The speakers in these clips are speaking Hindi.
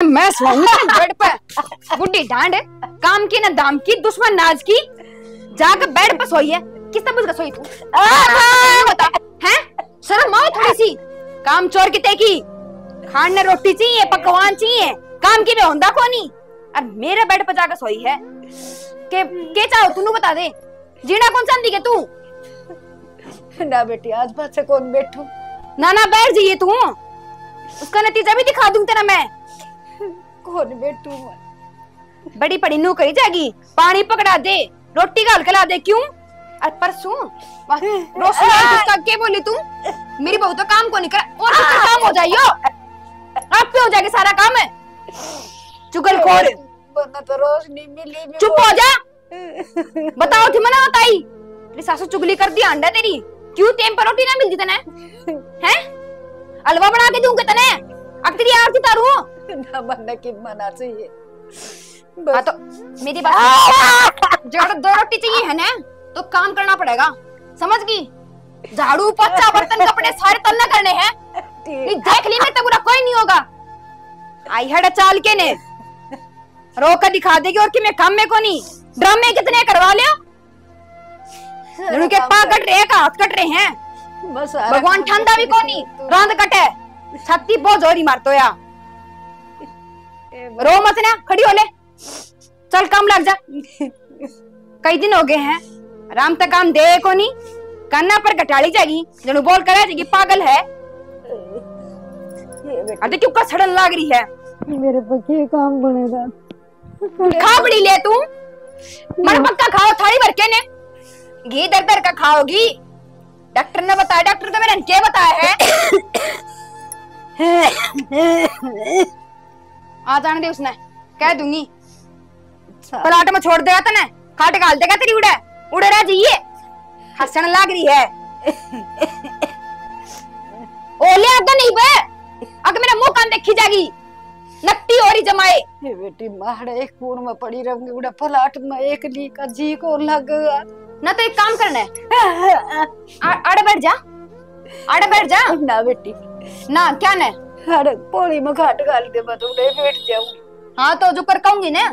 मैं सोऊं बेड पे। बुढ़ी डांड है, काम की ना दाम की, दुश्मन नाज की, जाकर बेड पे सोई है। किस तरह बुझ सोई तू? बता हैं? शर्म आओ थोड़ी सी। काम चोर की तेकी, खाने रोटी चाहिए, पकवान चाहिए, काम की में होंदा कोनी। और मेरे बेड पे जाकर सोई है के चाहो तू बता दे। जीना कौन चांदी के तू? ना बेटी आज बात से कौन बैठू। ना ना बैठ जाइए तू, उसका नतीजा भी दिखा दूं तेरा मैं। कौन बैठू बड़ी पड़ी नू कही जाएगी, पानी पकड़ा दे, रोटी घाल के ला दे। क्यों? और परसों रोशनी क्या बोली तू? मेरी बहू तो काम को नहीं कर, और कितना काम हो जाइयो, आप पे हो जाएगा सारा काम है। चुगलखोर तो रोशनी मिली। चुप हो जा। बताओ थी मना बताई, तेरी सासू चुगली कर दी अंडा तेरी। क्यों टेम पर रोटी ना मिलती तने? हैं? हलवा बना के दूंगे तने, अब तेरी आरती तारू ना बनने की मना चाहिए। हाँ तो मेरी बात, जब दो रोटी चाहिए है ना तो काम करना पड़ेगा, समझ गई? झाड़ू पोछा बर्तन कपड़े सारे तलना करने हैं। देख ली मैं तो बुरा कोई नहीं होगा। आई हड़ चाल के ने रोकर दिखा देगी और कि मैं काम में को नहीं। ड्रामे कितने करवा लियो, के पा कट रहे, हाथ कट रहे हैं। बस भगवान ठंडा भी को नहीं, रांद कटे छाती बहुत जोरी मारतो या। रो मत ना, खड़ी हो ले, चल काम लग जा। कई दिन हो गए हैं, आराम तक काम दे को नहीं, काना पर कटाली जाएगी, जनु बोल करे जाएगी पागल है। अरे क्यों का सड़न लाग रही है? मेरे पक्के काम बनेगा। खा बड़ी ले तू, मन पक्का खाओ थाली भर के ने, घी दर दर का खाओगी। डॉक्टर ने बताया, डॉक्टर तो मैंने क्या बताया है? आ जाने दे, उसने कह दूंगी। पलाट में छोड़ देगा तने, खाट गाल देगा तेरी उड़े उड़े रह जाइए। हंसने लग रही है। ओले अगर नहीं बे, अगर मेरा मुंह कान देखी जाएगी, नकटी और ही जमाए। बेटी मारे एक पूर्ण में पड़ी रहूंगी, उड़े पलाट में एक ली का जी को लगेगा ना। तो एक काम करना है, आड़े बैठ जा, आड़े बैठ जा। ना बेटी ना क्या ना, अरे पोली में घाट गाल दे, मैं तो उड़े बैठ जाऊंगी। हाँ तो जो कर कहूंगी ना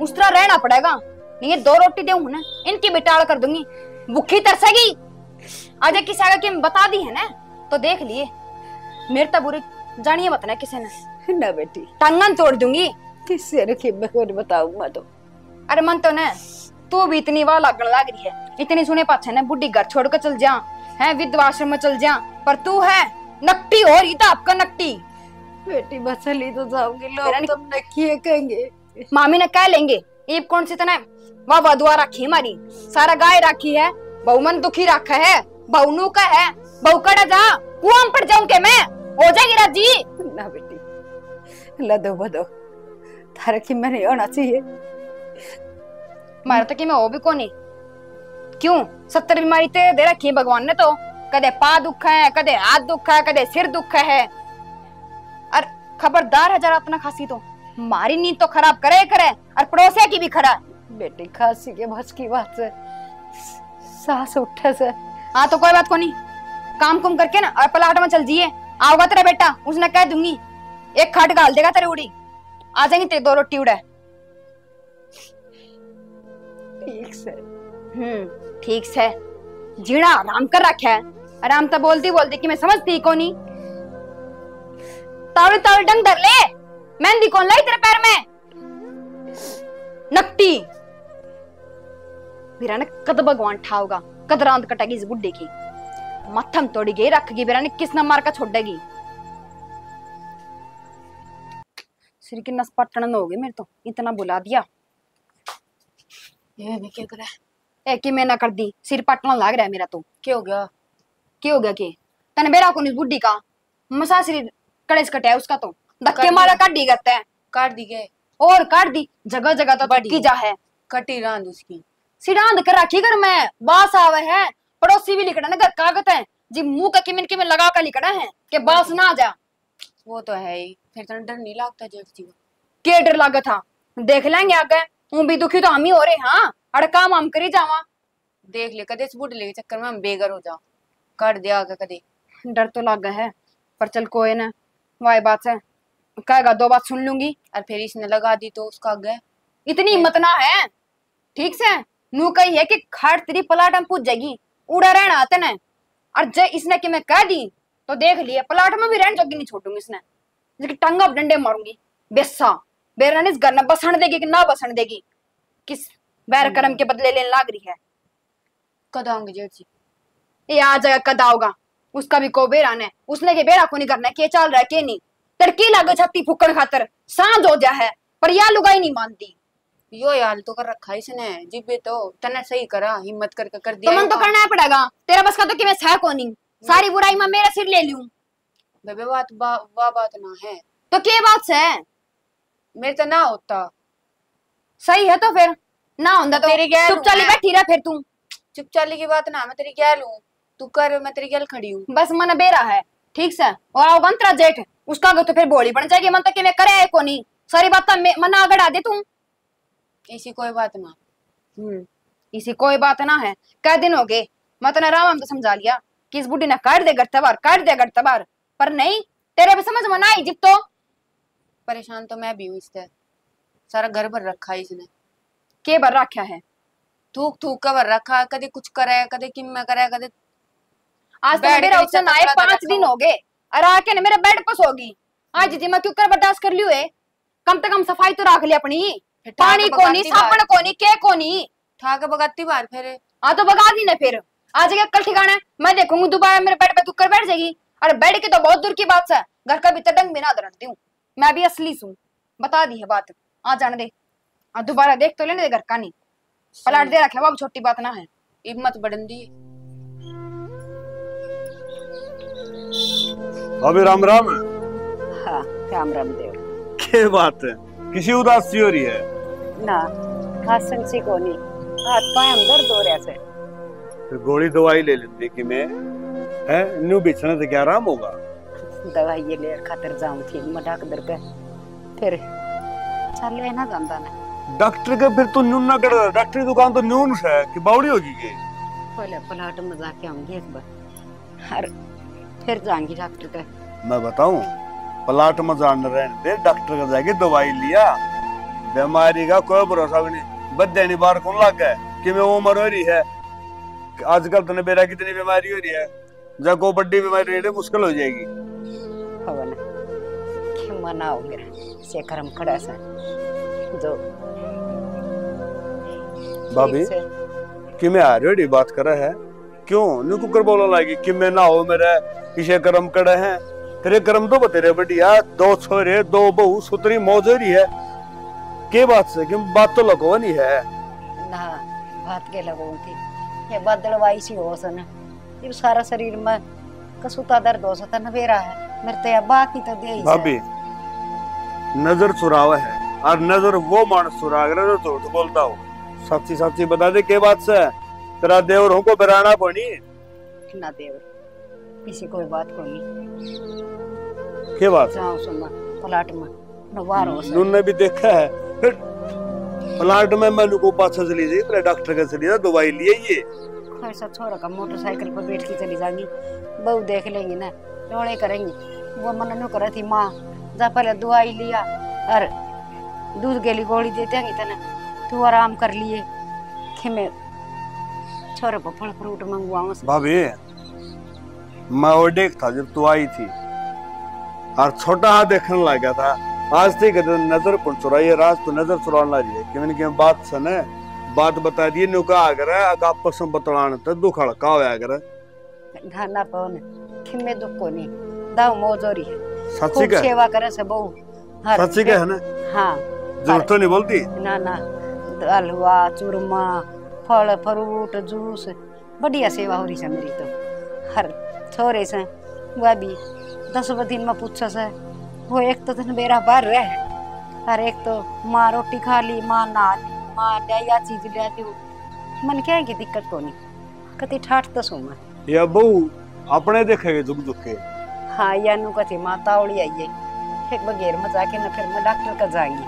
उस तरह रहना पड़ेगा, नहीं ये दो रोटी दूंगी ना, इनकी बिटाड़ कर दूंगी। भूखी तरसेगी। आज किसी आगे की बता दी है ना तो देख लिए, मेरे तो बुरी जानिए मत ना किसी ने। ना बेटी टांगन तोड़ दूंगी। किससे रखी मैं को बताऊंगा तो। अरे मन तो ना, तू भी इतनी वाह लागण लाग रही है, इतनी सुने पाछे ना बुढ़ी घर छोड़ कर चल जा, है विधवा आश्रम में चल जा, पर तू है नकटी हो रही था आपका नकटी। बेटी बसली तो जाऊंगी, लोग तुमने किए कहेंगे। मामी ने कह लेंगे ये कौन सी तना वाह वधुआ रखी हमारी, सारा गाय रखी है, बहु मन दुखी रखा है, बहुनू का है, बहु कड़ा जा कुआं पड़ जाऊं के मैं, हो जाएगी राजी। ना बेटी लदो बदो थारे की मैं नहीं होना चाहिए। मारा तो कि मैं हो भी कोनी। क्यों 70 बीमारी ते दे रखी है भगवान ने, तो कदे पा दुख है, कदे हाथ दुख है, कदे सिर दुख है। और खबरदार है जरा अपना खांसी तो मारी नींद तो खराब करे करे, और पड़ोसिया की भी खराब। बेटी खांसी के बस की बात से सांस उठे से। हाँ तो कोई बात को नहीं, काम कुम करके ना और पलाट में चल जिए। आओगा तेरा बेटा, उसने कह दूंगी एक खाट गाल देगा तेरी उड़ी, आ जाएंगी तेरी दो रोटी उड़े। ठीक से ठीक से जीना आराम कर रखा है। आराम तो बोलती बोलती कि मैं समझती को नहीं। तावड़ी तावड़ी डंग धर ले, मेहंदी कौन लाई तेरे पैर में? नकटी बिरा ने कद भगवान ठाओगा, कद रांद कटेगी इस बुड्ढे की, मत्थम तोड़ी गई रखेगी बिरा ने, किस न मार का छोड़ेगी। सिर की नस पटन हो गई मेरे तो, इतना बुला दिया। ये भी क्या करे? ए कि मैं ना कर दी, सिर पटना लाग रहा है मेरा तो। क्या हो गया? क्या हो गया के तने बेरा को नहीं बुड्ढी का मसा सिर कड़ेस कटे उसका तो धक्के मारा काट दी करते हैं। काट दी गए और काट दी जगह जगह तो बड़ी जा है, कटी रांद उसकी सिरांद कर रखी घर में। बास आवे है, पड़ोसी भी लिखड़ा ना घर कागत है जी, मुंह का किमिन किमिन लगा कर लिखड़ा है कि बास ना आ जा। वो तो है ही, फिर तो डर नहीं लगता जेठ जी? के डर लगा था, देख लेंगे आगे। हूं भी दुखी तो हम ही हो रहे। हाँ अड़ काम हम करी जावा, देख ले कदे इस बूढ़े के चक्कर में हम बेघर हो जाओ, कर दिया आगे कदे। डर तो लग है, पर चल कोई ना, वाई बात है कहेगा 2 बात सुन लूंगी। और फिर इसने लगा दी तो उसका आगे इतनी हिम्मत ना है ठीक से। नू कही है कि खाट तेरी पलाट में पूछ जाएगी, उड़ा रहना आते ने। और जय इसने कि मैं कह दी तो देख लिया, पलाट में भी रहने जोगी नहीं छोड़ूंगी इसने, जिसकी टंगा डंडे मारूंगी। बेसा बेरानी इस घर में बसण देगी कि ना बसण देगी, किस बैर कर्म के बदले लेने लाग रही है। कद आऊंगी जेठ जी? ये आ जाएगा कद आओगा, उसका भी को बेरा ने, उसने के बेरा को नहीं करना है, के चल रहा है के नहीं। तड़की लागे छत्ती फुकन खातर सांझ हो जा है, पर या लुगाई नहीं मानती। यो यार तो कर रखा इसने जिबे तो तने सही करा, हिम्मत करके कर तो दिया। मन तो करना है पड़ेगा, तेरा बस का तो कि मैं सह को नहीं, सारी बुराई में मेरा सिर ले लूं। बेबे बात बात ना है तो के बात से मेरे तो ना होता। सही है तो फिर ना होंदा तो तेरी गैल चुप चाली हूं बैठी रह फिर तू। चुप चाली की बात ना, मैं तेरी गैल हूँ, तू कर, मैं तेरी गैल खड़ी हूँ। बस मन बेरा है ठीक से, और आओ गंतरा जेठ उसका तो फिर बोली बन जाएगी। मन तो कि मैं करे को नहीं, सारी बात मन आगे डाल दे तू। ऐसी कोई बात ना। इसी कोई बात ना है। कई दिन हो गए मैं तो राम तो समझा लिया कि इस बुढ़ी ने काट दे घर तबार, पर नहीं तेरे भी समझ में ना आई। जिब तो परेशान तो मैं भी हूँ इससे, सारा घर भर रखा है इसने। के बर रखा है? थूक थूक कर भर रखा, कदे कुछ करे, कदे किम में करे, कदे आज तो मेरा ऑप्शन आए 5 दिन हो गए और आके ने मेरे बेड पर सो गई। आज जी मैं क्यों कर बर्दाश्त कर लियो है, कम से कम सफाई तो रख ले अपनी। पानी को नहीं, साबुन को नहीं, के को नहीं, ठा के बगाती बार फिर। हाँ तो बगा दी ना फिर, आ जाएगा कल ठिकाना। मैं देखूंगी दोबारा मेरे बेड पे तू कर बैठ जाएगी। और बेड की तो बहुत दूर की बात है, घर का भीतर डंग भी ना दरड़ती हूँ मैं भी असली हूँ, बता दी है बात। आ जाने दे, दोबारा देख तो लेने दे घर का नहीं, पलट दे रखे वो छोटी बात ना है। हिम्मत बढ़न दी। अभी राम राम है। हाँ राम राम देव। क्या बात है, किसी उदासी हो रही है? ना खासन सी को नहीं, हाथ पाए हम दर्द हो रहा से। फिर गोली दवाई ले लेती कि मैं है न्यू बिछने से क्या आराम होगा? दवाई ये ले खातर जाऊं थी मटाक दर पे, फिर चल लेना जानता ना। डॉक्टर के फिर तो न्यून ना कर, डॉक्टर की दुकान तो न्यून है कि बावड़ी होगी के? पहले प्लाट में जाके आऊंगी एक बार और फिर जाऊंगी डॉक्टर के। मैं बताऊं, प्लाट में जान रहने दे, डॉक्टर का जाके दवाई लिया, बीमारी का कोई भरोसा भी नहीं। बदे नहीं बार कौन लग गए कि मैं उम्र हो रही है, आजकल तो बेरा कितनी बीमारी हो रही है, जब कोई बड़ी बीमारी रही मुश्किल हो जाएगी। हवन कि मनाओ मेरा से कर्म खड़ा सा जो भाभी कि मैं आ रही बात कर रहा है क्यों नु कुकर बोला लागी कि मैं ना हो मेरे किसे कर्म कड़े हैं। तेरे कर्म तो बतेरे बढ़िया, 2 छोरे 2 बहू सुतरी मौज हो रही है। के बात से कि बात तो लगो नहीं है ना, बात के लगो थी ये बदलवाई सी हो सन, ये सारा शरीर में कसुता दर्द हो सता नवेरा है मेरे तो या बात ही तो दे। भाभी नजर चुरावा है और नजर वो मानस चुरा अगर जो झूठ बोलता हो, सच्ची सच्ची बता दे के बात से तेरा देवर हमको बराना पड़ी ना देवर किसी कोई बात को नहीं। के बात जाओ सुना प्लाट में नवार हो सन उन्होंने भी देखा है, प्लाट में मैं को पाछा चली जाई, तेरे डॉक्टर के चली जा दवाई लिए ये ऐसा छोरा का मोटरसाइकिल पर बैठ के चली जाएंगी, बहू देख लेंगी ना रोड़े करेंगी। वो मन नु करे थी माँ जा पहले दवाई लिया और दूध के लिए गोली दे देंगी तना तू आराम कर लिए कि मैं छोरे को फल फ्रूट मंगवाऊं। भाभी मैं वो देख था जब तू आई थी और छोटा हाथ देखने लग गया था, आज तक नजर कौन चुराई है, राज तो नजर चुराना रही है कि मैंने क्या बात सुने, बात बता दिए नुका अगर आपस में बतलाने तो दुख हड़का हो अगर ना पवन कि मैं दुख को नहीं दाव मौजोरी है, सच्ची का सेवा करे से बहु सच्ची का है ना। हाँ झूठ तो नहीं बोलती ना ना, हलवा चूरमा फल फ्रूट जूस बढ़िया सेवा हो रही है मेरी तो। हर छोरे से वह भी 10 दिन में पूछो से वो एक तो मेरा बार रहे और एक तो माँ रोटी खा ली माँ नहा ली माँ या चीज ले आती हूँ मन क्या है कि दिक्कत को नहीं कति ठाठ तो सो मैं या बहू अपने देखेगे दुख दुख के। हाँ या नु कति माँ तावड़ी आई है एक बगैर में जाके ना फिर मैं डॉक्टर का जाएंगी।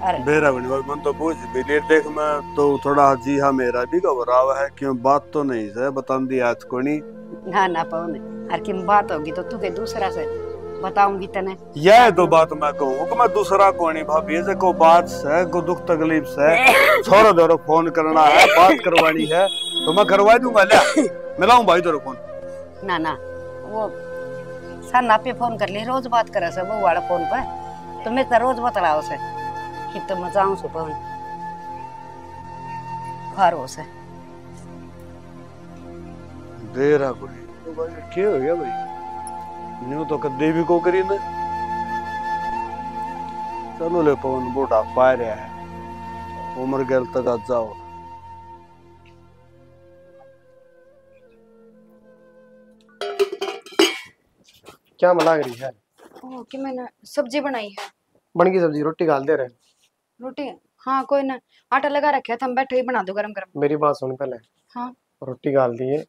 अरे बेरा बनी भाई मन तो पूछ बिलेट देख मैं तो थोड़ा जी हाँ मेरा भी घबरावा है क्यों बात तो नहीं है बता दी आज को नहीं ना ना पवन हर की बात होगी तो तू के दूसरा से बताऊंगी तने। यह तो बात मैं कहूँ कि मैं दूसरा कोनी भाभी से को बात से को दुख तकलीफ से छोरो दोरो फोन करना है, बात करवानी है तो मैं करवा दूंगा। ल्या मिलाऊं भाई दोरो फोन। ना ना वो सन्ना पे फोन कर ली, रोज बात करे से वो वाला फोन पे, तो मैं तो रोज बतलाओ से कि तो मैं जाऊं सु फोन फारो से देर आ कोई तो भाई क्या हो गया भाई, न्यू तो कदे भी को करी ना। चलो ले पवन बूढ़ा पा रहा है, उम्र गल तक आ जाओ। क्या मला रही है? ओ कि मैंने सब्जी बनाई है। बन की सब्जी, रोटी डाल दे रहे। रोटी? हाँ कोई ना, आटा लगा रखा है, हम बैठे ही बना दो गरम गरम। मेरी बात सुन पहले। हाँ रोटी डाल दी है,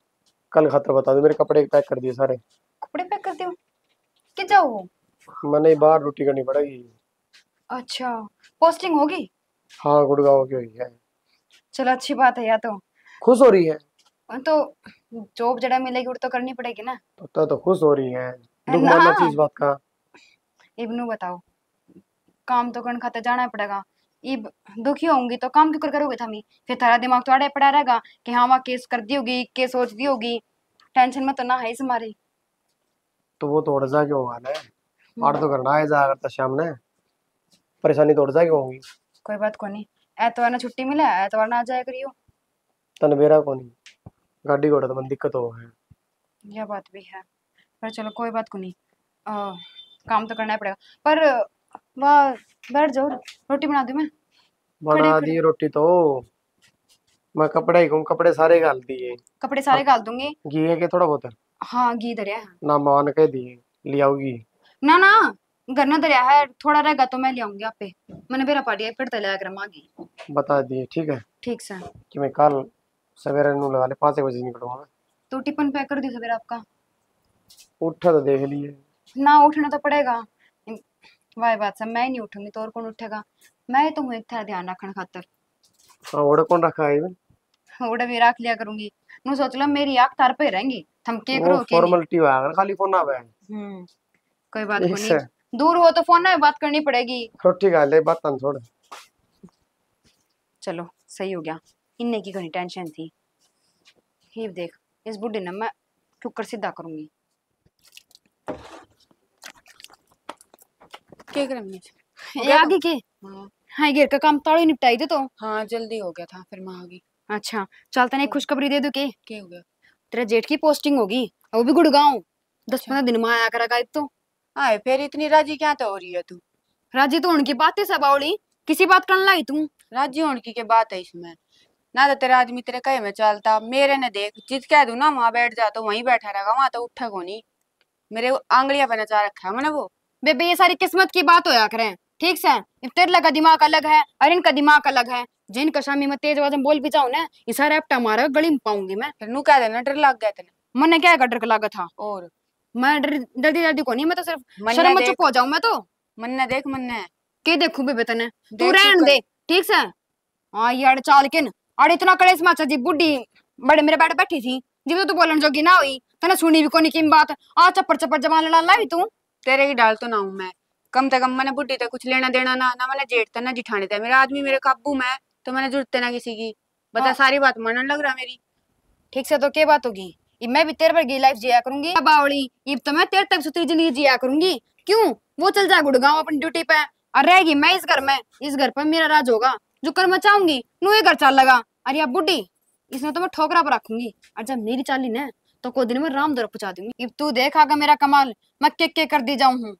कल खातर बता दो, मेरे कपड़े पैक कर दिए सारे। कपड़े पैक कर दो कि जाओ? मैंने बाहर रोटी करनी पड़ेगी। अच्छा पोस्टिंग होगी? हाँ गुड़गांव की हुई है। चलो अच्छी बात है। या तो खुश हो रही है? तो जॉब जड़ा मिलेगी वो तो करनी पड़ेगी ना। तो खुश हो रही है, दुख ना। मानना चीज बात का। इब्नू बताओ, काम तो करने खाते जाना पड़ेगा। इब दुखी होंगी तो काम क्यों करोगे थमी? फिर तारा दिमाग तो अड़े पड़ा रहेगा कि हाँ वहाँ केस कर दी होगी, केस सोच दी होगी। टेंशन में तो ना है इस हमारी। तो वो तो उड़ जा क्यों होगा ना, आड़ तो करना है जा करता शाम ने, परेशानी तो उड़ जा क्यों होगी। कोई बात को नहीं, एतवार ना छुट्टी मिले, एतवार ना आ जाया करियो। तन बेरा को नहीं, गाड़ी घोड़ा तो मन दिक्कत हो है। यह बात भी है, पर चलो कोई बात को नहीं। काम तो करना ही पड़ेगा। पर वाह बैठ जाओ, रोटी बना दूं मैं। बना दी रोटी तो, मैं कपड़े ही कहूँ, कपड़े सारे गाल दिए। कपड़े सारे गाल दूंगी। घी है कि थोड़ा बहुत है? हाँ घी दरिया है ना मान कह दिए ले आओगी। ना ना, घर ना दरिया है, थोड़ा रहेगा तो मैं ले आऊंगी आप पे। मैंने बेरा पाड़ी फिर तले आकर मांगी। बता दिए ठीक है ठीक से। कि मैं कल सवेरे नू लगा ले 5 बजे निकलूंगा। तो टिफिन पैक कर दी सवेरे आपका। उठा तो देख लिए। ना उठना तो पड़ेगा, वाह बात से मैं ही नहीं उठूंगी तो और कौन उठेगा? मैं ही तो हूँ एक था ध्यान रखने खातर। हाँ ओड़ा कौन रखा है इवन? ओड़ा भी रख लिया करूंगी। नु सोच लो मेरी आंख तार पे रहेंगी, थम के वो करो के नहीं। फॉर्मेलिटी हुआ खाली फोन आवे। कोई बात को इससे नहीं, दूर हो तो फोन में बात करनी पड़ेगी। रोटी खा ले, बात तन छोड़। चलो सही हो गया, इन्ने की घनी टेंशन थी। ही देख इस बुढ़े ने मैं कुकर सीधा करूंगी। क्या करे मम्मी? ये आगे के हाँ हाँ घर का काम ताड़ो ही निपटाई दे तो। हाँ जल्दी हो गया था, फिर मैं आ गई। अच्छा चल तने एक खुशखबरी दे दूं के? क्या हो गया? तेरा जेठ की पोस्टिंग होगी, और वो भी गुड़गांव। 10-15 दिन में आया करेगा एक तो। आए फिर इतनी राजी क्या तो हो रही है तू? राजी तो उनकी बात है सब आवड़ी, किसी बात करने लाई तू। राजी होने की क्या बात है इसमें? ना तो तेरा आदमी तेरे कहे में चलता, मेरे ने देख जित कह दूं ना वहां बैठ जा तो वहीं बैठा रहेगा, वहां तो उठा को नहीं। मेरे आंगलियां पे नचा रखा है मैंने वो। बेबे ये सारी किस्मत की बात होया करें, ठीक से। तेरे का दिमाग अलग है और इनका दिमाग अलग है। जिन कशामी में तेज आवाज में बोल भी जाऊं ना, ये सारे अपटा मारा गली में पाऊंगी मैं। फिर नू कह देना डर लग गया तेने। मैंने क्या डर लगा था? और मैं डरती डरती को नहीं, मैं तो सिर्फ मन्ने शर्म में देख। चुप हो जाऊं मैं तो। मन्ने देख मन्ने। के देखूं बेबे तने? तू देख रहन चुप दे ठीक से। हाँ यार चाल के न और इतना कड़े समाचा जी बुढ़ी बड़े मेरे बैठ बैठी थी, जिब तो बोलन जोगी ना हुई तने सुनी भी कोनी की बात। आ चप्पड़ चप्पड़ जमा लड़ा लाई तू। तेरे की डाल तो ना हूं मैं, कम से कम मैंने बुढ़ी तक कुछ लेना देना ना, ना मैंने जेठ था ना जिठानी था। मेरा आदमी मेरे काबू में, तो मैंने जरूरत ना किसी की। बता हाँ। सारी बात मानने लग रहा मेरी। ठीक से तो क्या बात होगी? ये मैं भी तेरे वर्गी लाइफ जिया करूंगी बावली। ये तो मैं तेरे तक सुती जिंदगी जिया करूंगी। क्यों? वो चल जाए गुड़गांव अपनी ड्यूटी पे और रहेगी मैं इस घर में। इस घर पर मेरा राज होगा, जो कर मैं चाहूंगी नू ये घर चल लगा। अरे अब बुढ़ी इसमें तो मैं ठोकरा पर रखूंगी, और जब मेरी चाली न तो कोई दिन में राम दर पहुंचा दूंगी। अब तू देखागा मेरा कमाल, मैं के कर दी जाऊं हूँ।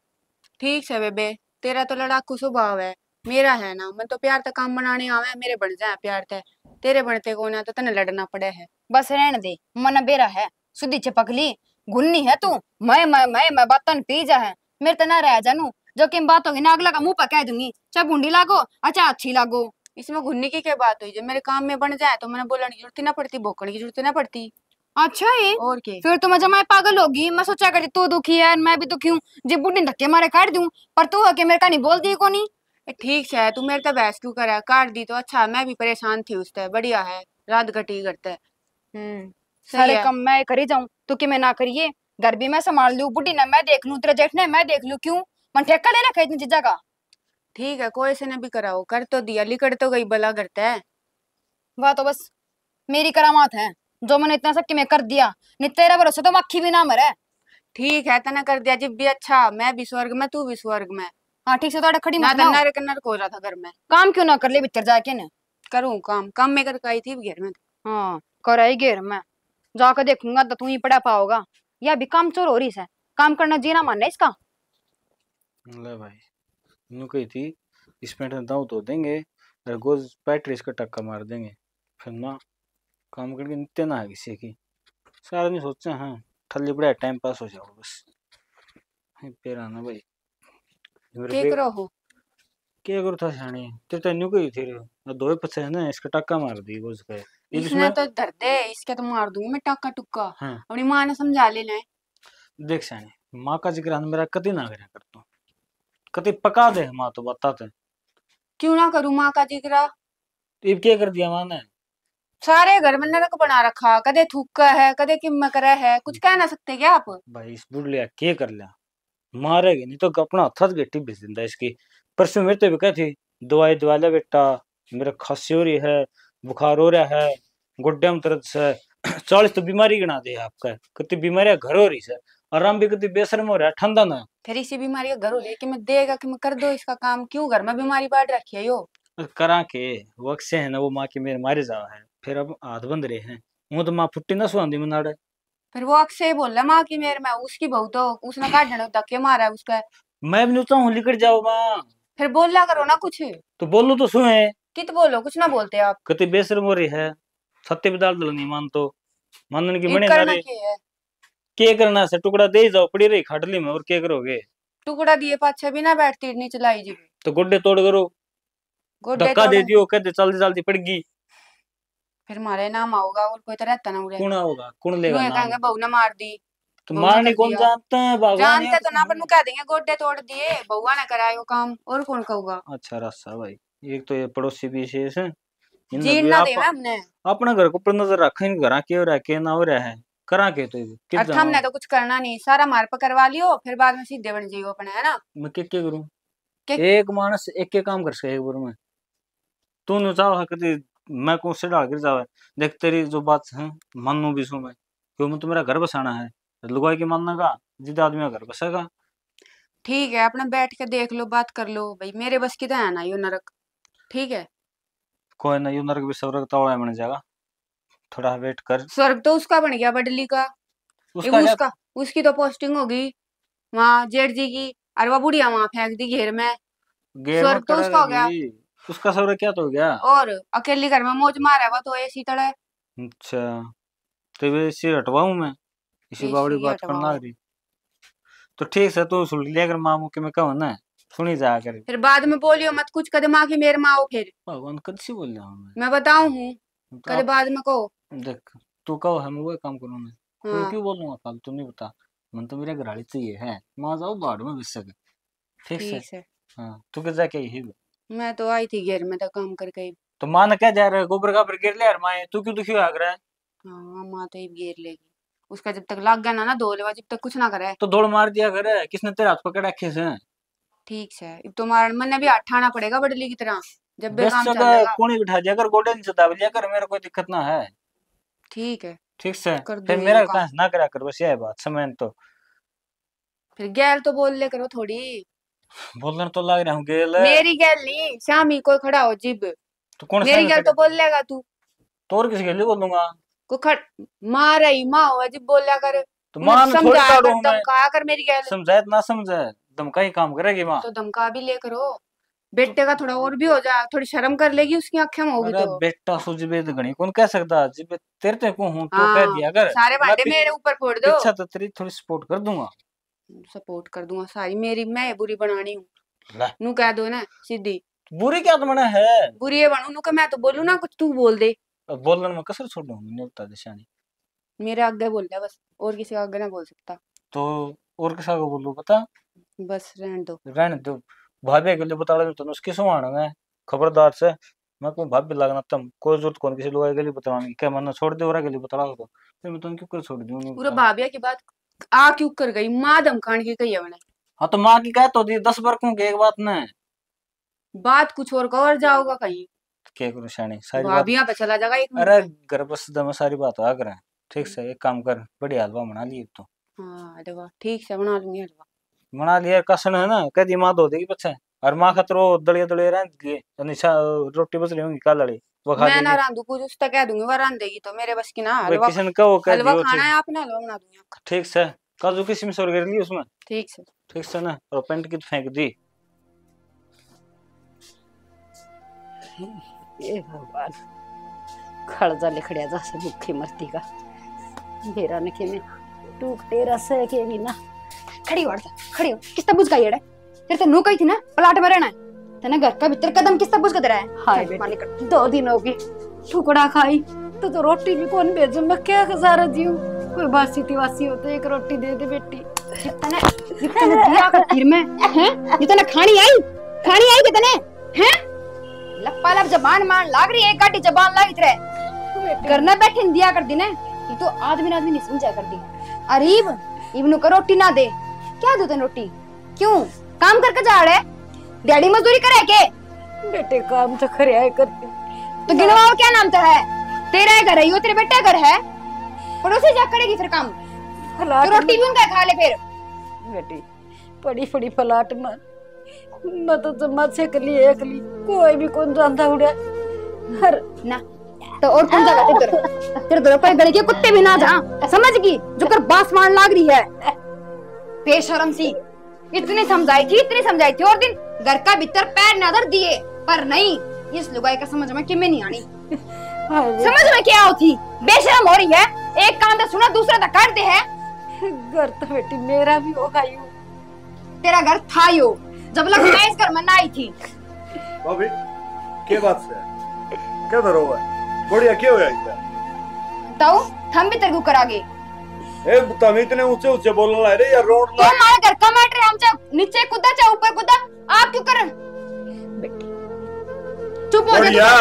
ठीक से बेबे, तेरा तो लड़ाकू स्वभाव है, मेरा है ना। मैं तो प्यार तक काम बनाने आवे, मेरे बन जाए प्यार ते। तेरे बनते को ना तो तने लड़ना पड़े है। बस रहने दे, मन बेरा है सुधी चिपकली गुन्नी है तू। मैं बातन पी जा है मेरे तना रह जानू। जो कि बात होगी ना अगला का मुंह पर कह दूंगी, चाहे बूंदी लागो अच्छा अच्छी लागो। इसमें घुन्नी की क्या बात हुई? जब मेरे काम में बन जाए तो मैंने बोलने की जरूरत ही ना पड़ती, भोकने की जरूरत ही ना पड़ती। अच्छा ये और क्या? फिर तो मैं जमाए पागल होगी। मैं सोचा करी तू दुखी है मैं भी दुखी हूँ, जब बुढ़ी धक्के मारे काट दूं, पर तू है कि मेरे का नहीं बोल दी को नहीं। ठीक है, तू मेरे तो बहस क्यों करा? काट दी तो अच्छा, मैं भी परेशान थी उससे। बढ़िया है, रात घटी करते। सारे सही है। काम मैं करी जाऊं तो कि मैं ना करिए। घर भी मैं संभाल लूं, बुढ़ी ने मैं देख लूं, तेरे जेठ ने मैं देख लूं, क्यों मन ठेका ले रखा है इतनी चीजा का। ठीक है, कोई से ने भी कराओ, कर तो दिया, लिकड़ तो गई, भला करता है। वह तो बस मेरी करामात है जो मैंने इतना सब कि मैं कर दिया, नहीं तेरा भरोसा तो मक्खी भी ना मरे। ठीक है, तना कर दिया जब भी, अच्छा मैं भी स्वर्ग में, तू भी स्वर्ग में। हाँ ठीक से तो खड़ी ना मत तो ना हो। नरक नरक हो रहा था घर में। काम क्यों ना कर ले भीतर जाके ने। करूँ काम, काम में करके आई थी घर में। हाँ कर आई घेर मैं जाकर देखूंगा तो तू ही पड़ा पाओगा, या भी काम चोर हो रही है, काम करना जीना मानना इसका। ले भाई, यूं कही थी इस पेंट में दाव तो देंगे और गोज बैटरी इसका टक्का मार देंगे, फिर ना काम करके नित्य ना है किसी की। सारा नहीं सोचा हाँ ठल्ली बड़ा टाइम पास हो जाओ बस। पेरा ना भाई के करो हो। क्या करो था शानी तेरे तो न्यू कही थी रे दो पचे है ना इसका टक्का मार दी गोज का। इसने तो धर दे, इसके तो मार दूंगी मैं टक्का टुक्का। हाँ अपनी माँ ने समझा लेना है। देख शानी माँ का जिक्र मेरा कति ना करा करता, कति पका दे माँ तो बताते। क्यों ना करूँ माँ का जिक्र। अब क्या कर दिया माँ ने। सारे घर में नरक बना रखा, कदे थूका है कदे किम करा है, कुछ कह ना सकते क्या आप। भाई इस बुढ़लिया क्या कर लिया, मारेगी नहीं तो अपना हथ गेटी भेज दिंदा इसकी। परसों मेरे तो भी कही थी दवाई दवा ले बेटा, मेरा खांसी हो रही है, बुखार हो रहा है, गुड्डे में दर्द से 40 तो बीमारी गिना दे आपका, कितनी बीमारियां घर हो रही है, आराम भी कितनी बेशर्म हो रहा है ठंडा ना। फिर इसी बीमारी का घर हो जाए कि मैं देगा कि मैं कर दो इसका काम, क्यों घर में बीमारी बांट रखी है यो। करा के वो अक्से है ना वो माँ की मेरे मारे जावा है, फिर अब हाथ बंद रहे हैं, वो तो माँ फुट्टी ना सुहांदी मनाड़े। फिर वो अक्षय बोल रहा माँ की मेरे में, उसकी बहू तो उसने काट देना धक्के मारा है उसका। मैं भी नहीं हूँ लिकट जाओ माँ। फिर बोला करो ना कुछ। तो बोलो तो सुने। कित बोलो, कुछ ना बोलते आप। कितनी बेशर्म हो रही है, सत्य बिदाल दल नहीं मान तो मानने की इन बने ना करना रे। क्या है। क्या करना से टुकड़ा दे ही जाओ पड़ी रही खाटली में, और क्या करोगे। टुकड़ा दिए पाछे भी ना बैठती नहीं चलाई जी। तो गुड्डे तोड़ करो, गोड्डे धक्का दे तोड़ दियो कहते चलती चलती पड़गी। फिर मारे नाम आओगा और कोई तो रहता ना उड़े। कौन आओगा कौन लेगा यूं नाम। कहेंगे बहू ने मार दी। तो बहू ने मारने कर कौन दिया। जानता है भगवान जानते याद तो ना, पर नु कह देंगे गोड्डे तोड़ दिए, बउआ ने कराया वो काम, और कौन कहूगा। अच्छा रास्ता भाई, एक तो ये पड़ोसी भी शेष है, इन जीण भी ना आप देवे हमने। अपना घर को ऊपर नजर रखे, इन घर के हो रहा के ना हो रहा है, करा के तो किस और हमने तो कुछ करना नहीं, सारा मार पर करवा लियो, फिर बाद में सीधे बन जाइयो अपने, है ना। मैं क्या करूं। के- एक मानस एक के काम कर सके एक बार में, तू न चाहो कभी मैं कौन से डाल गिर जावे। देख तेरी जो बात है मानू भी सू मैं, क्यों मैं तो मेरा घर बसाना है, लुगाई की मानना का जिद आदमी का घर बसेगा। ठीक है, अपना बैठ के देख लो, बात कर लो भाई, मेरे बस की तो है ना यो नरक। ठीक है, कोई ना यू नरक भी स्वर्ग तौड़ा बन जाएगा, थोड़ा वेट कर। स्वर्ग तो उसका बन गया बडली का। ये उसका क्या उसका, उसकी तो पोस्टिंग होगी वहाँ जेठ जी की, और वो बुढ़िया वहां फेंक दी घेर में। गेर में स्वर्ग तो उसका हो गया। करेगी, उसका स्वर्ग क्या तो हो गया। और अकेली घर में मौज मारा हुआ तो ऐसी तरह। अच्छा तो वे इसे हटवाऊं मैं, इसी बावड़ी ऐसी बात करना हटवाओ। रही। तो ठीक है तू सुन लिया कर मामू के मैं कहूँ ना सुनी जा कर। फिर बाद में बोलियो मत कुछ, कदे माँ की मेरे माँ हो फिर। भगवान कद से बोल रहा हूँ मैं बताऊं हूँ, मैं तो कदे बाद में कहो। देख तू कहो है मैं वो काम करूँ मैं, मैं हाँ क्यों बोलूंगा फालतू नहीं बता। मन तो मेरा घराड़ी चाहिए है, माँ जाओ बाढ़ में घुस सके। ठीक है ठीक है। हाँ तू के जाके ही मैं तो आई थी घेर में तो काम करके ही। तो माँ ने क्या जा रहा है गोबर गाबर गिर ले यार माए, तू क्यों दुखी आग रहा है। हाँ माँ तो ही घेर लेगी, उसका जब तक लग गया ना धो लेवा, जब तक कुछ ना करे। तो दौड़ मार दिया कर, किसने तेरे हाथ पकड़ रखे से। ठीक है, अब तो मार मैंने भी हाथ ठाना पड़ेगा बडली की तरह, जब भी बस काम जगह चलेगा। कोनी बिठा दिया कर, गोडे नीचे दाब लिया कर, मेरा कोई दिक्कत ना है। ठीक है, ठीक से कर फिर दूंगी मेरा वो काम। काम ना करा कर, बस यह है बात समय तो। फिर गैल तो बोल ले करो थोड़ी। बोलने तो लग रहा हूँ गेल। मेरी गैल नहीं, शामी कोई खड़ा हो जिब, तो कौन सा मेरी गैल तो बोल लेगा तू। तो और किसी के लिए बोलूंगा। को खड़ मार रही माँ हो जिब बोलिया कर। तो मां ने थोड़ी समझाया काटू कर, हूँ मैं, धमकाया कर मेरी गैल। समझाए ना समझाए धमका ही काम करेगी माँ। तो धमका भी ले करो, बेटे का थोड़ा और भी हो जाए, थोड़ी शर्म कर लेगी उसकी आंखें में होगी अरे तो। बेटा सुजबे तो घनी कौन कह सकता, जिबे तेरे ते को हूँ तो कह हाँ, दिया कर। सारे मैं भांडे मेरे ऊपर फोड़ दो। पीछा तो तेरी थोड़ी सपोर्ट कर दूंगा। सपोर्ट कर दूंगा सारी, मेरी मैं बुरी बनानी हूँ। ले, नू कह दो ना सीधी, बुरी क्या तुम्हारा है। बुरी है बनू, नू का मैं तो बोलू ना कुछ, तू बोल दे। अब बोलने में कसर छोड़ दूंगा नहीं बता दिशानी। मेरे आगे बोल ले बस, और किसी के आगे ना बोल सकता। तो और किसा को बोलूं बता। बस रहने दो। रहने दो, भाभी के लिए बता रहा तो उसकी सुहाना है खबरदार से। मैं को भाभी लगना तम कोई जरूरत कौन किसी लोग के लिए बताने की, क्या मन्ना छोड़ दे और के लिए बता रहा तो फिर मैं तुम क्यों कर छोड़ दूं नहीं पूरा बता। भाभिया की बात आ क्यों कर गई माँ धमकान की कही है मैंने। हाँ तो माँ की कह तो दी 10 बरकों की एक बात न बात कुछ और कवर जाओगा कहीं। क्या करूँ शानी सारी बात। भाभी यहाँ पे चला जाएगा एक अरे मिनट। घर बस दम सारी बात आ कर ठीक से एक काम कर बढ़िया हलवा बना लिए तो। हाँ हलवा ठीक से बना लूंगी हलवा। बना लिया कसन है ना कह दी माँ धो देगी पछे और माँ खतरो दलिया दलिया रह गए निशा रोटी बच रही होंगी काल वाली वो खा मैं ना लेगी। रांधू कुछ उससे कह दूंगी वो रांध देगी तो मेरे बस की ना। वे हलवा किशन का वो कह हलवा दियो खाना है आपने हलवा बना दूंगी आपका। ठीक से काजू किशमिश और गिर ली उसमें ठीक से ना और पेंट की फेंक दी। ये भगवान खड़जा लिखड़िया जा से भूखी मरती का मेरा ने के में टूक तेरा से के भी ना खड़ी हो जा खड़ी हो किस तबूज का येड़ा तेरे तो नो कही थी ना प्लाट में रहना है तेने घर का भीतर कदम किस तबूज का दे रहा है। हाय बेटी 2 दिन हो गए टुकड़ा खाई तो रोटी भी कौन भेजूं मैं क्या गुजारा जीऊं कोई बासी तिवासी हो तो एक रोटी दे दे बेटी। जितना दिया कर फिर में हैं जितना खानी आई कितने हैं लप्पा लप जबान मान लाग रही है एक गाटी जबान लाग इतरे करना बैठे दिया कर दी ने ये तो आदमी नहीं समझा कर दी। अरीब इब्नु को रोटी ना दे क्या दो तेन रोटी क्यों काम करके जा रहे डैडी मजदूरी करे के बेटे काम तो खरे आए करते तो गिनवाओ क्या नाम तो है तेरा घर है यो तेरे बेटे घर है पड़ोसी जा करेगी फिर काम तो रोटी भी उनका खा ले फिर बेटी पड़ी पड़ी फलाट में मैं तो जमा से कली एकली कोई भी कौन जानता उड़े हर ना तो और कौन जागा तेरे दर पर गले के कुत्ते भी ना जा समझ गई जो कर बास मान लाग रही है बेशरम सी इतनी समझाई थी और दिन घर का भीतर पैर नजर दिए पर नहीं इस लुगाई का समझ में किमें नहीं आनी समझ में क्या होती बेशरम हो रही है एक कान तो सुना दूसरा तो काट दे है। घर तो बेटी मेरा भी होगा यू तेरा घर था यो जब लग मैं इस घर में ना आई थी। भाभी क्या बात से क्या धरो है बढ़िया क्या होया इधर ताऊ हम भी तेरे को करागे ए तुम इतने ऊंचे ऊंचे बोलने लग रहे यार रोड तो हमारे घर का मैटर हम चाहे नीचे कूदा चाहे ऊपर कूदा आप क्यों करन चुप हो जा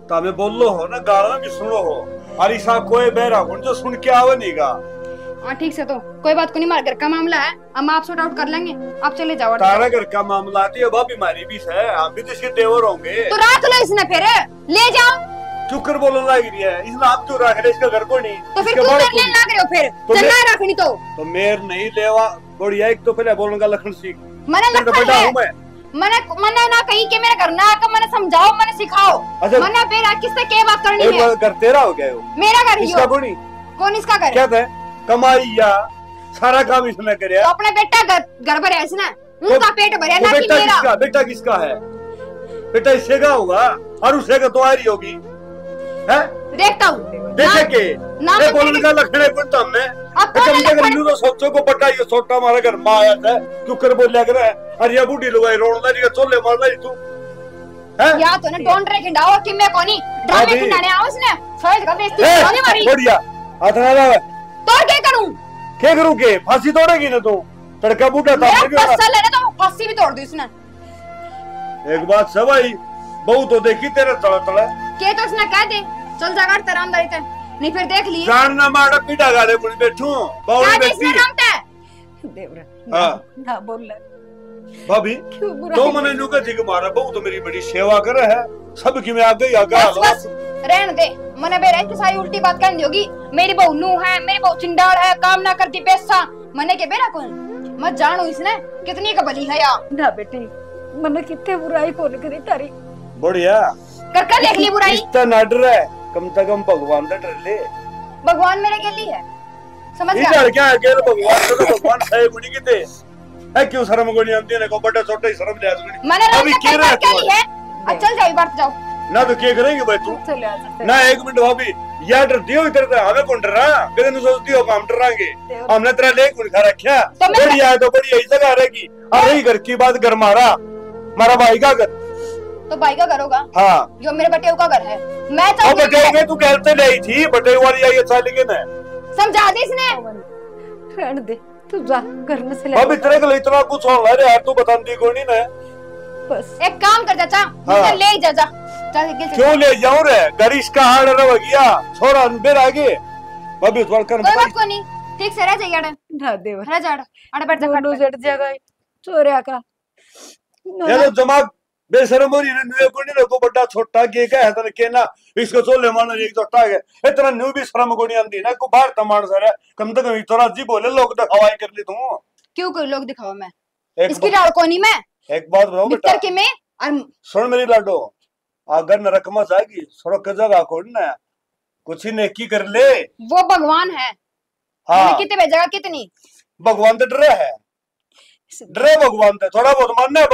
तमे बोलो हो ना गाना भी सुनो हो अरिसा कोई बेरा कौन जो सुन के आवे नहीं गा। हाँ ठीक से तो कोई बात को नहीं हमारे घर का मामला है हम आप सॉर्ट आउट कर लेंगे आप चले जाओ। तारा घर का मामला आती है भाभी मारी भी है हम भी तो इसके देवर होंगे तो रख लो इसने फिर ले जाओ क्यों कर बोलने लग रही है इसने आप क्यों रख रहे इसका घर को नहीं तो फिर क्यों लेने लग रहे हो फिर चलना रखनी तो मेर नहीं लेवा बढ़िया एक तो पहले बोलने का लक्षण सीख मैंने लखन है मैंने ना कहीं के मेरे घर ना आकर मैंने समझाओ मैंने सिखाओ मैंने फिर किससे क्या बात करनी है घर तेरा हो गया मेरा घर ही इसका कौन इसका घर क्या था कमाई या सारा काम इसने करे तो अपने बेटा घर भरे इसने उनका पेट भरे ना कि मेरा बेटा किसका है बेटा इससे का होगा और उससे का तो आ रही होगी है देखता हूँ देखे के ये बोलने का लक्षण है कुछ हमने कम से कम तो सोचो को बटा ये छोटा हमारा घर मां आया था क्यों कर बोल लग रहा है अरे ये बूढ़ी लुगाई रोना नहीं चोले मारना ही तू है या तो ने डोंट रे खिंडाओ कि मैं कोनी ड्रामे खिंडाने आओ इसने सोच का बेइज्जती होने मारी बढ़िया अथरा लावे तो क्या करूं के फांसी तोड़ेगी ना तू तड़का बूढ़ा था फसल है ना तो फांसी भी तोड़ दी इसने। एक बात सब आई बहु तो देखी तेरे तड़ा तड़ा के तो इसने कह दे चल जाकर तरामदारी ते नहीं फिर देख लिए जानना माड़ा पीटा गाले पुणी बैठू बावड़ी बैठी देवरा हां ना बोल भाभी तो मने नु का जी मारा बहु तो मेरी बड़ी सेवा करे है सब की मैं आ गई आगा बस रहने दे मने बेरे की सारी उल्टी बात करनी होगी मेरी बहू नू है मेरी बहू चिंडाड़ है काम ना करती पैसा मने के बेरा कौन मत जानू इसने कितनी का बली है या ना बेटी मने कितने बुराई कौन करी तारी बढ़िया कर देख ली बुराई इतना ना डर है कम से कम भगवान से डर ले भगवान मेरे के लिए है समझ गया इधर क्या है केवल भगवान तो भगवान सही बुनी किते है क्यों शर्म को नहीं आती ने को बड़ा छोटा ही शर्म ले आती मैंने अभी के लिए चल जाओ बात जाओ ना तो क्या करेंगे भाई तू ना एक मिनट भाभी या डर दियो इधर तो हमें कौन डर रहा कदे नु सोचती हो हम डरांगे हमने तेरा ले कुछ खा रखा बढ़िया है तो बढ़िया ही जगह रहेगी और यही घर की बात घर मारा भाई का घर तो भाई का घर होगा हाँ जो मेरे बटेऊ का घर है मैं तो बटेऊ तू कहते नहीं थी बटेऊ वाली आई अच्छा लेकिन है समझा दी इसने रहने दे तू जा घर में से ले अब इतने के लिए इतना कुछ हो रहा है यार तू बताती कोई नहीं ना बस एक काम कर चाचा मुझे ले जा क्यों ले जाऊं रे घर इसका हाल रह गया छोरा बेर आगे भाभी थोड़ा कर कोई बात को नहीं ठीक से रह जाइए अड़े ना देवर रह जा अड़े बैठ जा दोनों जट जगह चोरिया का ये तो दिमाग बेशरम हो रही है न्यू को नहीं को बड़ा छोटा के क्या है तने के ना इसको चोले मानो एक छोटा है इतना न्यू भी शर्म को नहीं आंदी ना को बाहर तमाण सर कम से कम तोरा जी बोले लोग तो हवाई कर ली तू क्यों कोई लोग दिखाओ मैं एक इसकी राड़ को नहीं मैं एक बात बताओ बेटा बितर के मैं और सुन मेरी लाडो अगर नरक में जाएगी सड़क जगह को ना कुछ ही नेकी कर ले वो भगवान है हाँ कितने भेजेगा कितनी भगवान तो डरे है डरे भगवान तो थोड़ा बहुत मानना है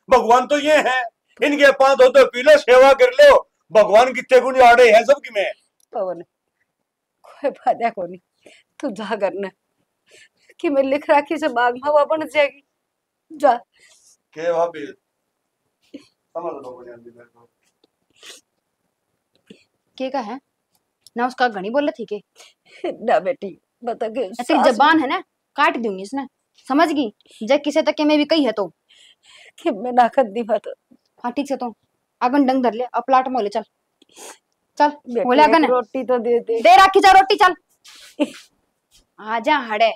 भगवान तो ये है इनके पांच हो तो पी लो सेवा कर लो भगवान कितने गुणी आड़े है सबकी में पवन कोई फायदा को नहीं तू जा करना कि मैं लिख राखी से बाग में हवा बन जाएगी जा के भाभी समझ लो बनिया दी मेरे को के का है ना उसका घनी बोल रही थी के ना बेटी बता के तेरी जबान है ना काट दूंगी इसने समझ गई जब किसी तक के मैं भी कही है तो कि मैं ना कर दी बात हाँ ठीक से तो अगन डंग धर ले अब प्लाट मोले चल चल बेटी, बोले अगन एक रोटी तो दे दे दे राखी जा रोटी चल आजा हड़े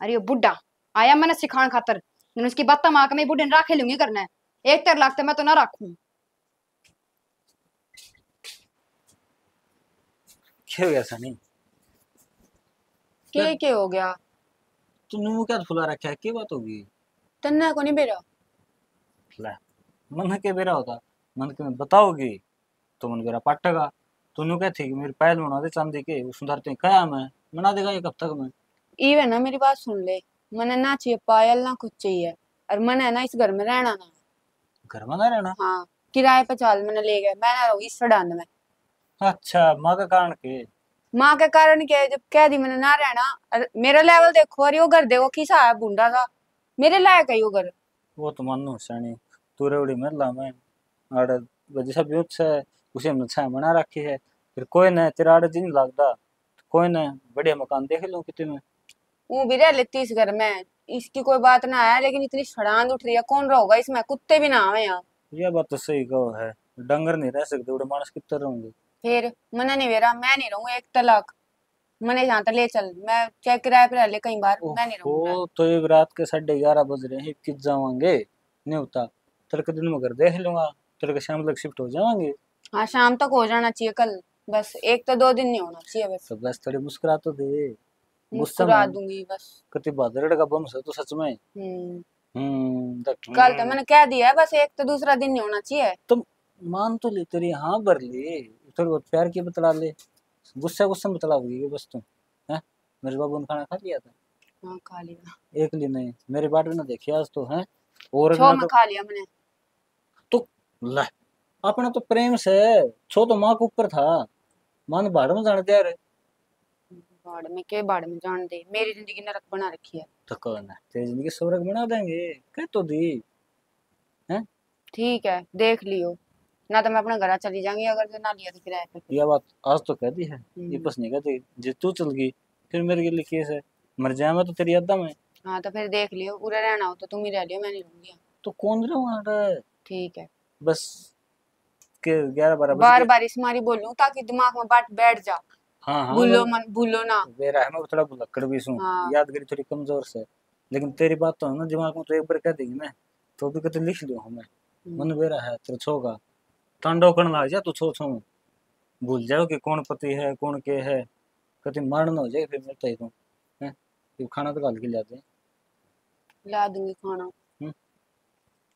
अरे ये बुड्ढा आया मैंने सिखाने खातर मैंने उसकी बात माँ के मैं बुढ़े ने राखे लूंगी करना है एक तर लाख तो मैं तो ना रखूं क्या हो गया सनी के हो गया तूने मुंह क्या फुला रखा है क्या बात होगी तन्ना को नहीं बेरा ले मन के बेरा होता मन के में बताओगी तो मन बेरा पाटेगा तूने क्या थी कि मेरी पैल बना दे चांदी के वो सुंदरते क्या मैं बना देगा एक हफ्ता में इवन ना मेरी बात सुन ले मने ना चाहिए पायल ना कुछ चाहिए और मने ना इस घर में रहना ना घर में ना रहना हाँ किराए पे चाल मैंने ले गए मैं ना रहूंगी इस सड़ान में अच्छा माँ का कारण के माँ के कारण क्या है जब कह दी मैंने ना रहना और मेरा लेवल देखो और यो घर देखो किसा है बूंदा सा मेरे लायक है यो घर वो तो मानो सनी तू रेवड़ी मेला में आड़े जैसा ब्यूच है उसे हमने छह बना रखी है फिर कोई ना तेरा आड़े दिन लगता कोई ना बढ़िया मकान देख लो कितने में वो भी रह लेती इस घर में इसकी कोई बात ना है लेकिन इतनी सड़ांद उठ रही है कौन रहोगा इसमें कुत्ते भी ना आवे यहाँ यह बात तो सही कहो है डंगर नहीं रह सकते बड़े मानस कितने रहेंगे फिर मना नहीं मेरा मैं नहीं रहूंगा एक तलाक मने यहाँ तक ले चल मैं चाहे किराए पे रह ले कई बार मैं नहीं रहूंगा ओ तो एक रात के 11:30 बज रहे हैं कित जावांगे नहीं होता तेरे के दिन में घर देख लूंगा तेरे के शाम तक शिफ्ट हो जावांगे हाँ शाम तक हो जाना चाहिए कल बस एक तो 2 दिन नहीं होना चाहिए बस तो बस थोड़ी मुस्कुरा तो दे मुस्कुरा दूंगी बस कति बादरड़ का बम से तो सच में कल तो मैंने कह दिया है बस एक तो दूसरा दिन नहीं होना चाहिए तुम मान तो ले तेरी हाँ भर ले थोड़ी बहुत प्यार की बतला ले गुस्सा गुस्सा में बतलाओगी बस तुम है मेरे बाबू ने खाना खा लिया था हाँ खा लिया एक लिए नहीं मेरे बाट में ना देखी आज तो है और छो में खा लिया मैंने तो ले अपना तो प्रेम से छो तो माँ के ऊपर था माँ ने बाढ़ में जाने दिया रे बाड़ में के बाड़ में जान दे मेरी जिंदगी नरक बना रखी है तो कौन है तेरी जिंदगी स्वर्ग बना देंगे कह तो दी है ठीक है देख लियो ना तो मैं अपने घर चली जाऊंगी अगर जो ना लिया तो किराए पे यह बात आज तो कह दी है ये बस नहीं कहती जे तू चल गई फिर मेरे लिए केस है मर जाए मैं तो तेरी अद्दा में हाँ तो फिर देख लियो पूरा रहना हो तो तुम ही रह लियो मैं नहीं रहूंगी तो कौन रहा ठीक है बस के 11-12 बार बार इस मारी बोलूं ताकि दिमाग में बात बैठ जा हाँ हाँ भूलो मन भूलो ना मेरा है मैं थोड़ा भुलक्कड़ भी हूँ हाँ। यादगिरी थोड़ी कमजोर से लेकिन तेरी बात तो है ना दिमाग में तो एक बार कह देगी ना तो भी कहते लिख लियो हमें मन बेरा है तेरे छोगा तांडव करने लग जा तू छो छो भूल जाओ कि कौन पति है कौन के है कति मारना हो जाए फिर मिलता ही तुम है ये खाना तो गाल के लाते ला दूंगी खाना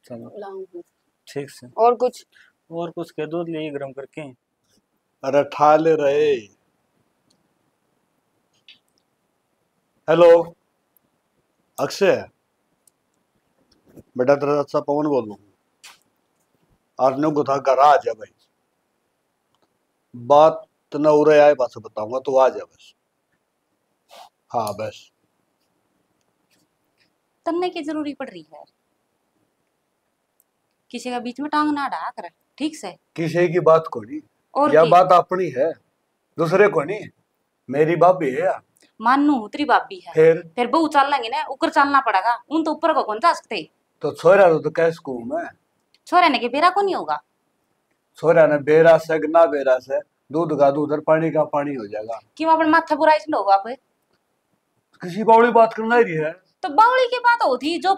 चलो लाऊंगी ठीक से और कुछ के दूध लिए गर्म करके अरे ठा ले रहे हेलो अक्षय बेटा तेरा अच्छा पवन बोल रहा हूँ आरने को था घर आ जा भाई बात न उरे आए बात से बताऊंगा तो आ जा बस हाँ बस तन्ने की जरूरी पड़ रही है किसी का बीच में टांग ना अड़ा कर ठीक से किसी की बात को नहीं और यह की? बात अपनी है दूसरे को नहीं मेरी बाबी है मानू तेरी बाबी है फिर बहू चल लेंगे ना ऊपर चलना पड़ेगा उन तो ऊपर को कौन जा सकते तो छोरा तो कैसे कहूँ मैं छोरे ने के बेरा को नहीं होगा छोरा ने बेरा से ना बेरा से दूध का दूध और पानी का पानी हो जाएगा। क्यों अपन माथा बुराई से लोग आप किसी बावली बात करना ही है तो बावली की बात होती जो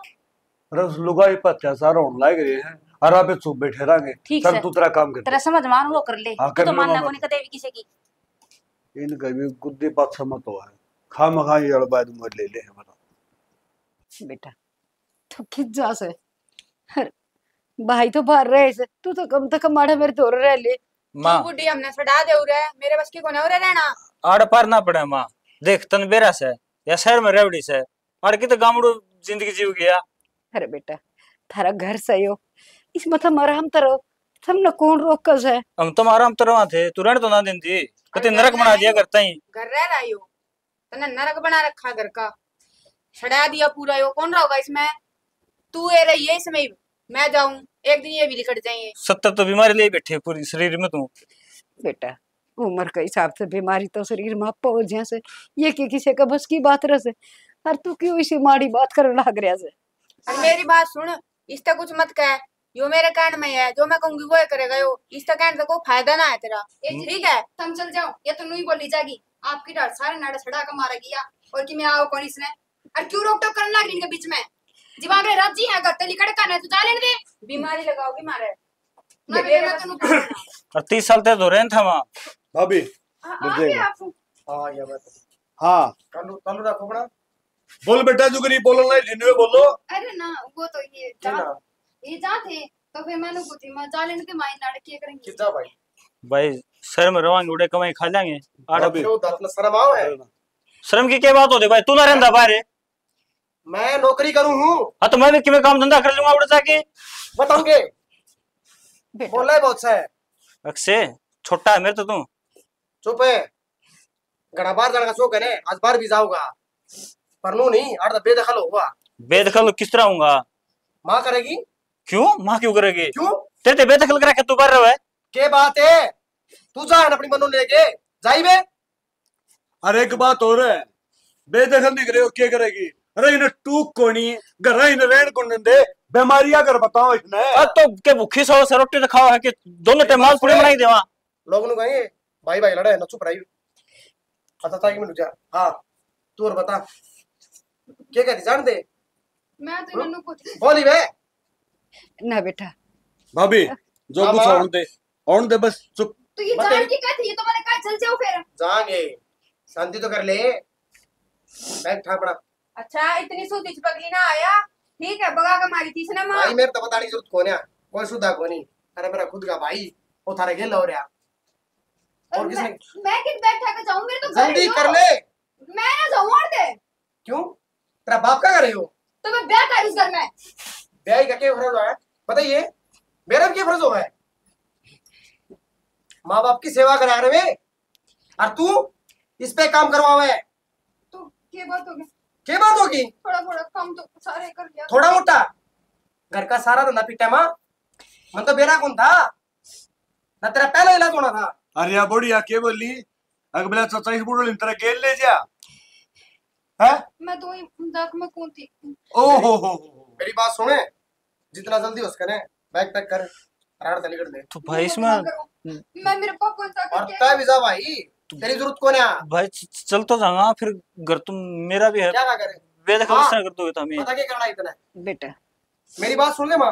रस लुगाई पर अत्याचार होने लग रहे हैं और आप चुप बैठे रहेंगे। ठीक चल है। तू तेरा काम कर तेरा समझ मान वो कर ले। हाँ, तू कर तो लो मानना मामा। को नहीं कदे भी किसी की। इनका भी गुद्दे बात समझ तो है खाम खा ये बाद में ले ले बता बेटा तू खिंच जा से अरे, भाई तो बाहर रहे से तू तो कम तक माड़ा मेरे तोड़ रह ले। माँ तू बुढ़ी हमने छड़ा दे उरे मेरे बस की कोने उरे रहना। आड़ पार ना पड़े माँ। देख तन बेरा से या शहर में रेवड़ी से आड़ की तो गामड़ू जिंदगी जीव गया। अरे बेटा थारा घर सही हो इस मथा मरा हम तरो हमने कौन रोक कस है। हम तुम्हारा हम तरवा थे तू रहने तो ना दिन थी कति नरक बना दिया करता ही। घर रह रहा हो तने नरक बना रखा घर का छड़ा दिया पूरा। यो कौन रहोगा इसमें? तू ये रही है इसमें मैं जाऊं एक दिन ये भी लिखट जाएंगे। 70 तो बीमारी ले बैठे पूरी शरीर में तू। बेटा उम्र के हिसाब से बीमारी तो शरीर में पहुंच जैसे ये कि किसी का बस की बात रह से और तू क्यों इसी माड़ी बात कर लाग रहा से। और मेरी बात सुन इसका कुछ मत कह यो मेरे कान में है जो मैं कहूंगी वो करेगा। यो इसका कहने से कोई फायदा ना है तेरा ठीक है। तुम चल जाओ या तो नहीं बोली जाएगी आपकी डर सारे नाड़ा छड़ा का मारा गया और कि मैं आओ कौन इसने और क्यों रोक टोक करने लग रही इनके बीच में। दिमाग रे राजी है घर तेली कड़का है तू जा लेने दे बीमारी लगाओगी मारे ना बेटे मैं तो नहीं और 30 साल तक तो रहन था वहां। भाभी आ गया आप हाँ या बात हाँ कालू कालू रखो बड़ा बोल बेटा जो करी बोलो ना जिन्हें बोलो। अरे ना वो तो ये जा थे तो फिर मैंने कुछ मैं जा लेने के माई लड़के करेंगे कितना भाई भाई शहर में रवांगे उड़े कमाई खा जाएंगे आड़ भाभी क्यों दांत में शर्म आओ है। शर्म की क्या बात होती भाई तू ना रहंदा बाहर। मैं नौकरी करूं हूँ हाँ तो मैं भी किमें काम धंधा कर लूंगा उड़े जाके बताऊंगे बेटा बोला है बहुत सा है। अक्षय छोटा है मेरे तो तू। चुप है घड़ा बाहर जाने का शौक है ने आज बाहर भी जाऊंगा पर नो नहीं आठ बेदखल हुआ। बेदखल किस तरह होऊंगा? माँ करेगी। क्यों माँ क्यों करेगी? क्यों तेरे ते बेदखल करा के तू कर रहा है। के बात है तू जा अपनी मनो लेके जाई बे। अरे एक बात और है बेदखल नहीं करे क्या करेगी? अरे इन्हें टूक कोनी घर इन्हें रेण को दे बीमारियां कर बताओ इसने। तो के भूखी सौ से रोटी तो खाओ है कि दोनों टाइम माल पूरी बनाई देवा। लोग नु कहेंगे भाई भाई लड़े न चुप रही। पता था कि मैं जा हाँ तू और बता क्या कहती जान दे मैं तो इन्होंने कुछ बोली बे। ना बेटा भाभी जो कुछ ऑन दे बस चुप। तो ये जान की कहती है तो मैंने कहा चल जाओ फिर जाएंगे शांति तो कर ले बैग ठा पड़ा। अच्छा इतनी सूती पगली ना आया ठीक है बगा के मारी थी इसने मां। भाई मेरे तो बताने की जरूरत कोने कोई सुधा कोनी। अरे मेरा खुद का भाई वो थारे गेल हो रहा और किसने मैं किस बैग ठा के जाऊं मेरे तो जल्दी कर ले। मैं ना जाऊं और दे क्यों तेरा बाप का कर रही हो तो मैं ब्याह कर उस घर में ब्याह का क्या फर्ज है बताइए मेरा क्या फर्ज है। माँ बाप की सेवा करा रहे और तू इस पे काम करवावे तो क्या बात होगी क्या बात होगी। थोड़ा थोड़ा काम तो सारे कर लिया थोड़ा मोटा घर का सारा धंधा पिटा माँ मन तो बेरा कौन था ना तेरा पहला इलाज होना था। अरे या बढ़िया के बोली अगला चाचा इस बुढ़ो तरह गेल ले जा है। मैं तो ही दाग में कौन थी ओहो हो मेरी बात सुने जितना जल्दी हो सके बैग पैक कर राड़ तली कर दे। तो भाई इसमें मैं मेरे पापा को और तय भी जा भाई तेरी जरूरत कौन है। भाई चल तो जाऊंगा फिर घर तुम मेरा भी है क्या करे बेदखल हाँ। कर दोगे तो हमें पता क्या करना इतना बेटा मेरी बात सुन ले माँ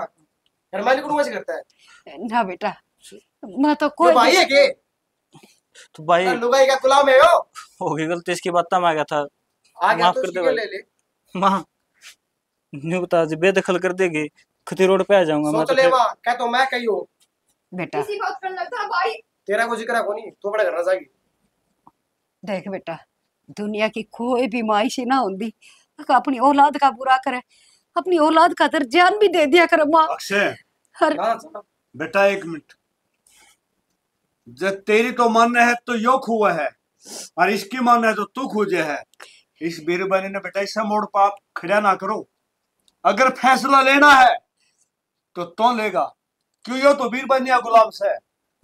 हरमाली को कैसे करता है। ना बेटा मैं तो जो कोई भाई है के तो भाई लुगाई का गुलाम है हो होगी गलती इसकी बात में आ गया था आ गया माफ तो कर दे उसकी भाई। ले ले माँ न्यू बता जी बेदखल कर देगी खती रोड पे आ जाऊंगा मैं सोच तो ले फिर। माँ क्या तो मैं कही हूँ बेटा किसी बात करने लगता भाई तेरा को जिक्र को नहीं तू बड़ा करना जाएगी। देख बेटा दुनिया की कोई भी माई से ना होती अपनी औलाद का बुरा करे अपनी औलाद का तर जान भी दे दिया कर माँ। अक्षय हर हाँ बेटा एक मिनट जब तेरी तो मन है तो यो खुआ है और इसकी मन है तो तू खोजे है। इस बीरबनी ने बेटा ऐसा मोड़ पाप खड़ा ना करो। अगर फैसला लेना है तो लेगा क्यों यो तो बीरबनी गुलाम से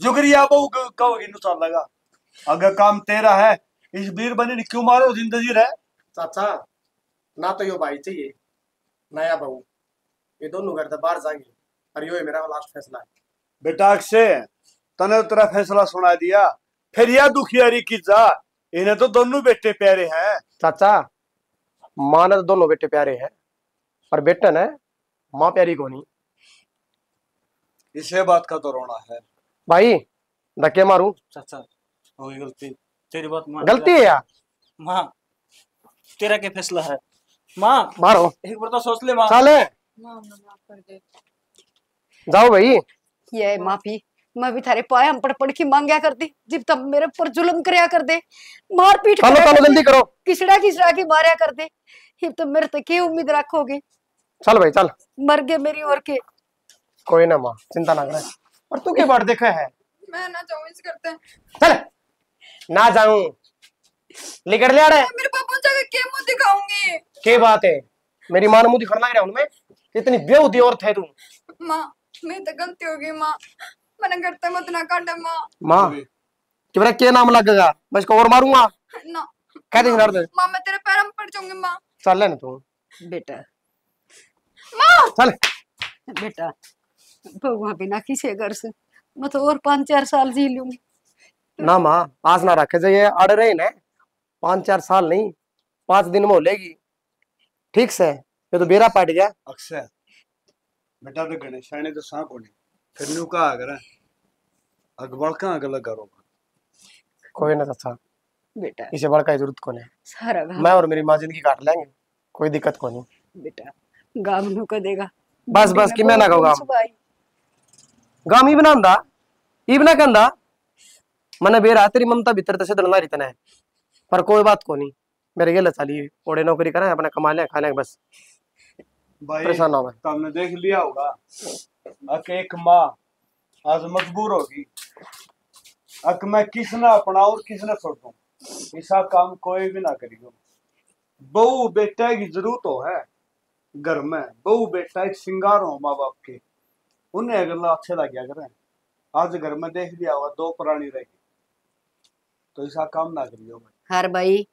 जुगरिया बहु कहोगी नुसार लगा। अगर काम तेरा है इस बीरबनी ने क्यों मारो जिंदगी रहे। चाचा ना तो यो भाई चाहिए नया बहू ये दोनों घर बाहर जाएंगे और यो है मेरा लास्ट फैसला है। बेटा अक्षय तने तेरा फैसला सुना दिया फिर यह दुखियारी की जा, इन्हें तो दोनों बेटे प्यारे हैं। चाचा माँ ने तो दोनों बेटे प्यारे हैं, पर बेटा ने माँ प्यारी को नहीं। इसे बात का तो रोना है भाई, धक्के मारूं? चाचा हो गई गलती, तेरी बात मान गलती है यार। माँ, तेरा क्या फैसला है? माँ मारो, एक बार तो सोच ले माँ। चले माँ माफ कर दे। जाओ भाई। ये माफी मैं भी थारे पाए हम पढ़ पढ़ की मांगया कर दी, जब तब मेरे पर जुल्म करया कर दे, मार पीट चलो करया चलो कर दे, जल्दी करो। किसड़ा किसड़ा की मारया कर दे। अब तो मेरे तो क्या उम्मीद रखोगे? चल भाई चल। मर गए मेरी और के। कोई ना माँ, चिंता ना करे। और तू क्या बात देखा है? मैं ना जाऊं इस करते हैं। चल ना जाऊं, लेकर ले आ रहा है। मेरे पापा जाके क्या मुंह दिखाऊंगी? क्या बात है, मेरी मां ने मुंह दिखाने लग रहा हूं मैं? इतनी बेहुदी औरत है तू। माँ मेरी तो गलती हो गई माँ, मैंने करते मत ना काटा माँ। माँ कि मेरा क्या नाम लगेगा, मैं इसको और मारूंगा। ना कह देंगे दर्द। माँ मैं तेरे पैरों में पड़ जाऊंगी माँ। चल ले ना तू। बेटा माँ चल बेटा, भगवान बिना किसी घर से मैं तो और 5-4 साल जी लूंगी। ना माँ, आस ना रखे जाइए, अड़ रहे ना 5-4 साल नहीं, 5 दिन में हो लेगी ठीक से। ये तो बेरा पट गया। अक्सर बेटा तो गणेश ने तो सांप होने फिर न्यू का अगर अकबर का अगला करोगा। कोई ना चाचा, बेटा इसे बड़का की जरूरत कौन है। सारा गाँव मैं और मेरी माँ जिंदगी काट लेंगे, कोई दिक्कत को नहीं। बेटा गाँव नु को देगा। बस बस कि मैं ना कहूँ गाम ही बनांदा ही बना कहंदा मने बेरा तेरी ममता भीतर तसे दलना रितना है, पर कोई बात को नहीं। मेरे गेले चली ओड़े नौकरी करें, अपना कमा ले खाने बस, भाई परेशान ना हो। तुमने देख लिया होगा अक एक माँ आज मजबूर होगी, अक मैं किसने अपना और किसने छोड़ दूं, ऐसा काम कोई भी ना करियो। बहू बेटा की जरूरत हो है घर में, बहू बेटा एक श्रृंगार हो माँ बाप के, उन्हें अगर अच्छे लग गया करें। आज घर में देख लिया होगा 2 प्राणी रहेगी, तो ऐसा काम ना करियो। हर भाई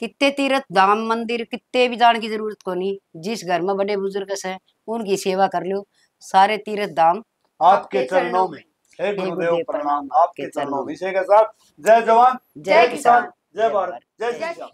कितने तीर्थ धाम मंदिर कितने भी जाने की जरूरत को नहीं, जिस घर में बड़े बुजुर्ग से उनकी सेवा कर लो। सारे तीर्थ धाम आपके चरणों में। हे गुरुदेव प्रणाम आपके चरणों में। इसी के साथ जय जवान जय किसान जय भारत जय श्री राम।